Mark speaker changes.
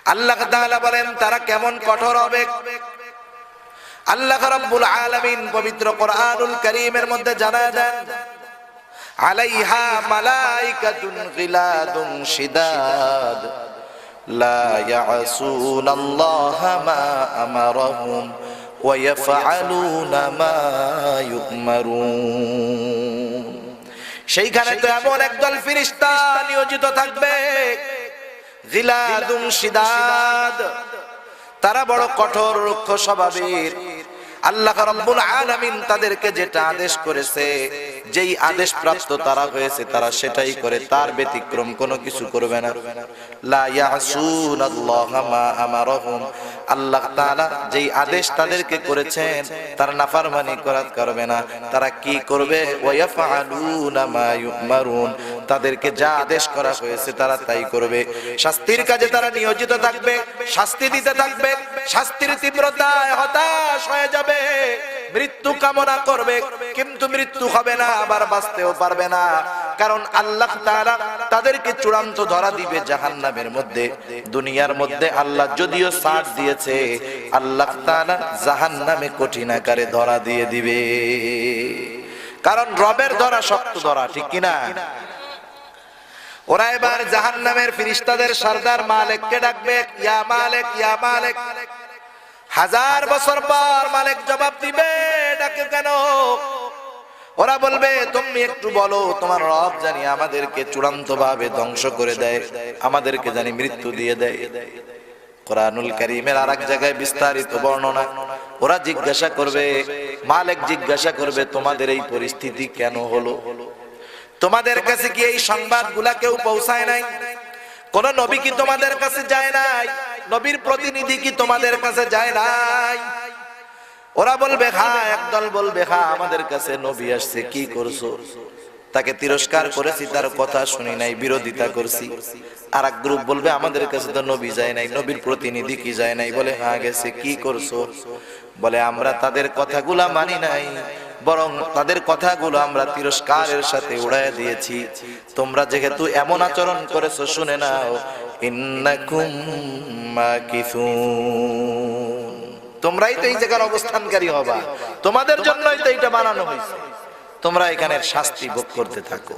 Speaker 1: আল্লাহ তাআলা বলেন তারা কেমন কঠোর হবে। আল্লাহ রাব্বুল আলামিন পবিত্র কোরআনুল কারীমের মধ্যে জানায় দেন, আলাইহা মালাইকাতুন গিলাদুন শিদাদ লা ইয়াসুনাল্লাহা মা আমারাহুম ওয়া ইয়াফআলুনা মা ইউমারুন। সেইখানে তো এমন একদল ফেরেশতা নিয়োজিত থাকবে, গিলাদুন শিদাদ, তারা বড় কঠোর রুক্ষ স্বভাবের। আল্লাহ রাব্বুল আলামিন তাদেরকে যেটা আদেশ করেছে, যেই আদেশ প্রাপ্ত তারা হয়েছে, তারা সেটাই করে, তার ব্যতিক্রম কোনো কিছু করবে না। লা ইয়াসুনাল্লাহা মা আমারাহুম, আল্লাহ তাআলা যেই আদেশ তাদেরকে করেছেন তার নাফরমানি করবে না। তারা কি করবে? ওয়া ইয়াফআলুনা মা ইউমারুন, তাদেরকে যা আদেশ করা হয়েছে তারা তাই করবে। শাস্তির কাজে তারা নিয়োজিত থাকবে, শাস্তি দিতে থাকবে, শাস্তির তীব্রতায় হতাশ হয়ে যাবে, মৃত্যু কামনা করবে, কিন্তু মৃত্যু হবে না, আবার বাঁচতেও পারবে না। কারণ আল্লাহ তাআলা তাদেরকে চূড়ান্ত ধরা দিবে জাহান্নামের মধ্যে। দুনিয়ার মধ্যে আল্লাহ যদিও ছাড় দিয়েছে, আল্লাহ তাআলা জাহান্নামে কঠিন আকারে ধরা দিয়ে দিবে। কারণ রবের ধরা শক্ত ধরা, ঠিক কিনা? ওরা এবার জাহান্নামের ফেরেশতাদের সরদার মালিককে ডাকবে, ইয়া মালিক, ইয়া মালিক। 1000 বছর পর মালিক জবাব দিবে, ডাকে কেন? ওরা বলবে, তুমি একটু বলো, তোমার রব জানি আমাদেরকে চূড়ান্ত ভাবে ধ্বংস করে দেয়, আমাদেরকে জানি মৃত্যু দিয়ে দেয়। কোরআনুল কারীমের আরেক জায়গায় বিস্তারিত বর্ণনা। ওরা জিজ্ঞাসা করবে, মালিক জিজ্ঞাসা করবে, তোমাদের এই পরিস্থিতি কেন হলো? তোমাদের কাছে কি এই সংবাদগুলা কেউ পৌঁছায় নাই? কোন নবী কি তোমাদের কাছে যায় নাই? নবীর প্রতিনিধি কি তোমাদের কাছে যায় নাই? ওরা বলবে হ্যাঁ, একদল বলবে হ্যাঁ, আমাদের কাছে নবী আসছে। কি করছো? তাকে তিরস্কার করেছি, তার কথা শুনি নাই, বিরোধিতা করছি। আর এক গ্রুপ বলবে আমাদের কাছে তো নবী যায় নাই, নবীর প্রতিনিধি কি যায় নাই? বলে হ্যাঁ গেছে। কি করছো? বলে আমরা তাদের কথাগুলা মানি নাই, বরং তাদের কথাগুলো আমরা তিরস্কারের সাথে উড়াইয়া দিয়েছি। তোমরা যেহেতু এমন আচরণ করেছো, শুনে নাও, ইন্নাকুম মাকিসুন, তোমরাই তো এই জায়গার অবস্থানকারী হবা, তোমাদের জন্যই তো এটা বানানো হয়েছে, তোমরা এখানের শাস্তি ভোগ করতে থাকো।